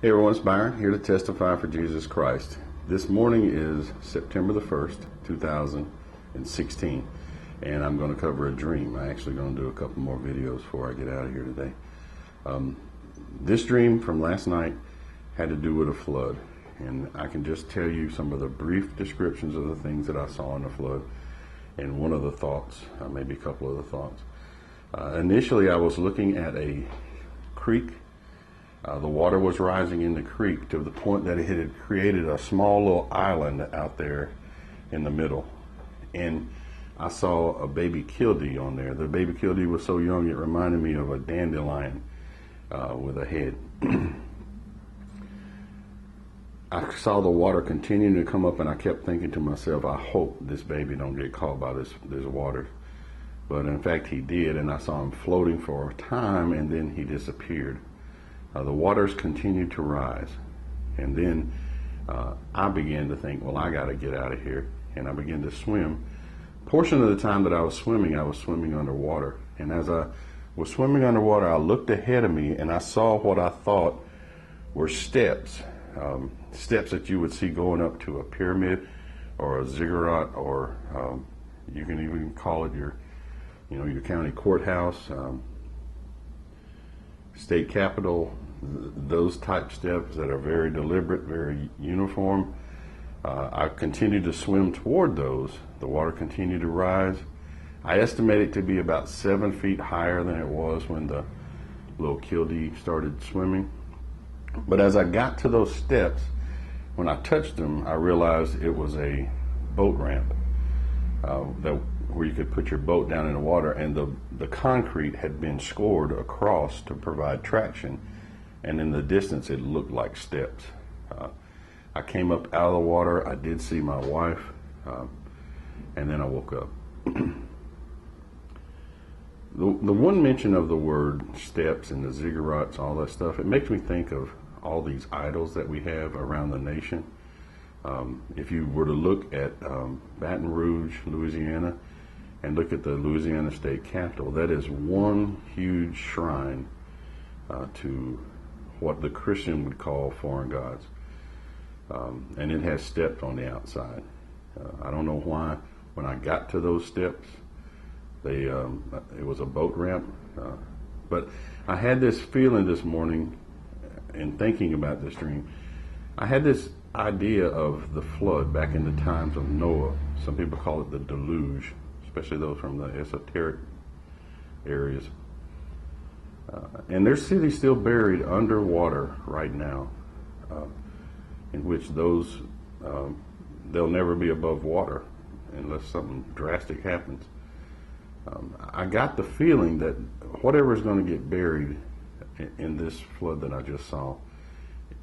Hey everyone, it's Byron here to testify for Jesus Christ. This morning is September the 1st, 2016, and I'm going to cover a dream. I'm actually going to do a couple more videos before I get out of here today. This dream from last night had to do with a flood, and I can just tell you some of the brief descriptions of the things that I saw in the flood, and one of the thoughts, maybe a couple of the thoughts. Initially, I was looking at a creek. The water was rising in the creek to the point that it had created a small little island out there in the middle. And I saw a baby killdee on there. The baby killdee was so young it reminded me of a dandelion with a head. I saw the water continuing to come up, and I kept thinking to myself, I hope this baby don't get caught by this water. But in fact he did, and I saw him floating for a time, and then he disappeared. The waters continued to rise, and then I began to think, well, I got to get out of here, and I began to swim. A portion of the time that I was swimming underwater, and as I was swimming underwater, I looked ahead of me, and I saw what I thought were steps, steps that you would see going up to a pyramid or a ziggurat, or you can even call it your county courthouse, state capitol, those type steps that are very deliberate, very uniform. I continued to swim toward those. The water continued to rise. I estimate it to be about 7 feet higher than it was when the little killdee started swimming. But as I got to those steps, when I touched them, I realized it was a boat ramp where you could put your boat down in the water, and the concrete had been scored across to provide traction, and in the distance it looked like steps. I came up out of the water. I did see my wife, and then I woke up. The one mention of the word steps and the ziggurats, all that stuff, it makes me think of all these idols that we have around the nation. If you were to look at Baton Rouge, Louisiana, and look at the Louisiana State Capitol, that is one huge shrine to what the Christian would call foreign gods. And it has steps on the outside. I don't know why when I got to those steps, it was a boat ramp. But I had this feeling this morning in thinking about this dream. I had this idea of the flood back in the times of Noah. Some people call it the deluge, especially those from the esoteric areas. And there's cities still buried underwater right now, in which they'll never be above water unless something drastic happens. I got the feeling that whatever is going to get buried in this flood that I just saw,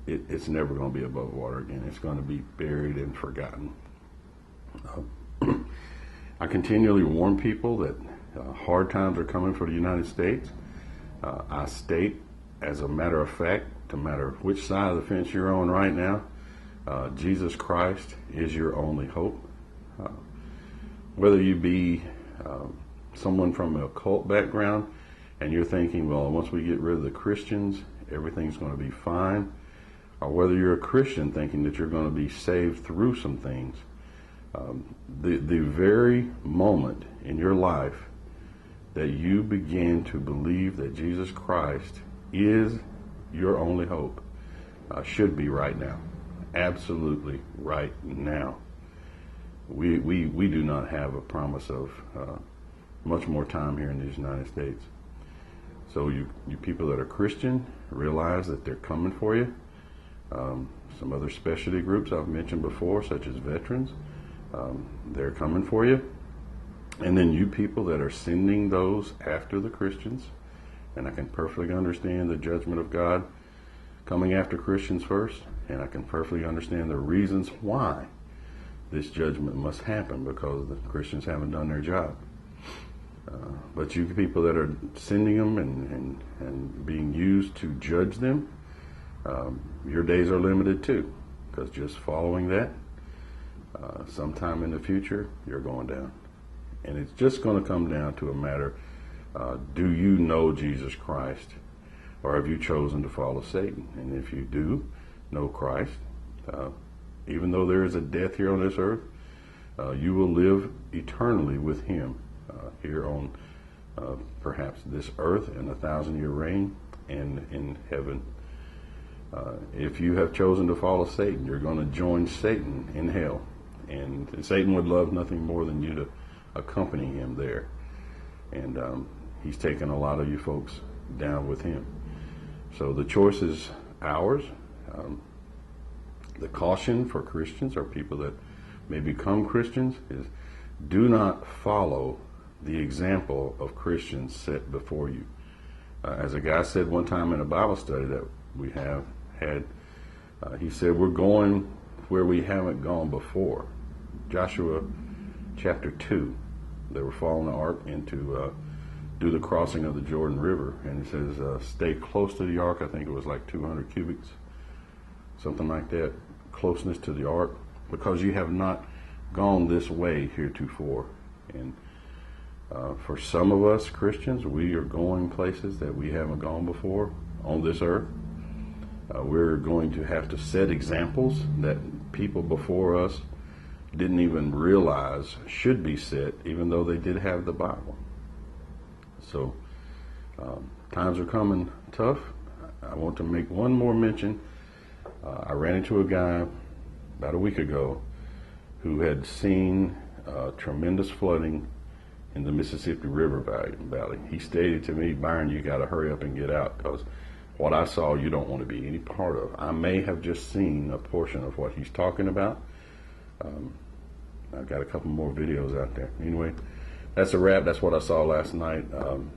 it's never going to be above water again. It's going to be buried and forgotten. I continually warn people that hard times are coming for the United States. I state, as a matter of fact, no matter which side of the fence you're on right now, Jesus Christ is your only hope. Whether you be someone from an occult background and you're thinking, well, once we get rid of the Christians, everything's going to be fine, or whether you're a Christian thinking that you're going to be saved through some things, the very moment in your life that you begin to believe that Jesus Christ is your only hope should be right now. Absolutely right now. We do not have a promise of much more time here in the United States. So you people that are Christian, realize that they're coming for you. Some other specialty groups I've mentioned before, such as veterans, they're coming for you. And then you people that are sending those after the Christians, and I can perfectly understand the judgment of God coming after Christians first, and I can perfectly understand the reasons why this judgment must happen, because the Christians haven't done their job. But you people that are sending them and being used to judge them, your days are limited too, because just following that, sometime in the future, you're going down. And it's just going to come down to a matter, do you know Jesus Christ? or have you chosen to follow Satan? And if you do know Christ, even though there is a death here on this earth, you will live eternally with him here on perhaps this earth in 1,000-year reign and in heaven. If you have chosen to follow Satan, you're going to join Satan in hell. And Satan would love nothing more than you to accompany him there. And he's taken a lot of you folks down with him. So the choice is ours. The caution for Christians or people that may become Christians is do not follow the example of Christians set before you. As a guy said one time in a Bible study that we have had, he said, we're going where we haven't gone before. Joshua chapter 2, they were following the ark into do the crossing of the Jordan River, and it says stay close to the ark. I think it was like 200 cubits, something like that, closeness to the ark, because you have not gone this way heretofore. And for some of us Christians, we are going places that we haven't gone before on this earth. We're going to have to set examples that people before us didn't even realize should be set, even though they did have the Bible. So times are coming tough. I want to make one more mention. I ran into a guy about a week ago who had seen tremendous flooding in the Mississippi River Valley. He stated to me, Byron, you got to hurry up and get out, because what I saw you don't want to be any part of. I may have just seen a portion of what he's talking about. I've got a couple more videos out there. Anyway, that's a wrap. That's what I saw last night,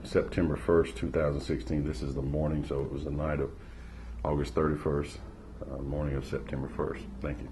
September 1st, 2016. This is the morning, so it was the night of August 31st, morning of September 1st. Thank you.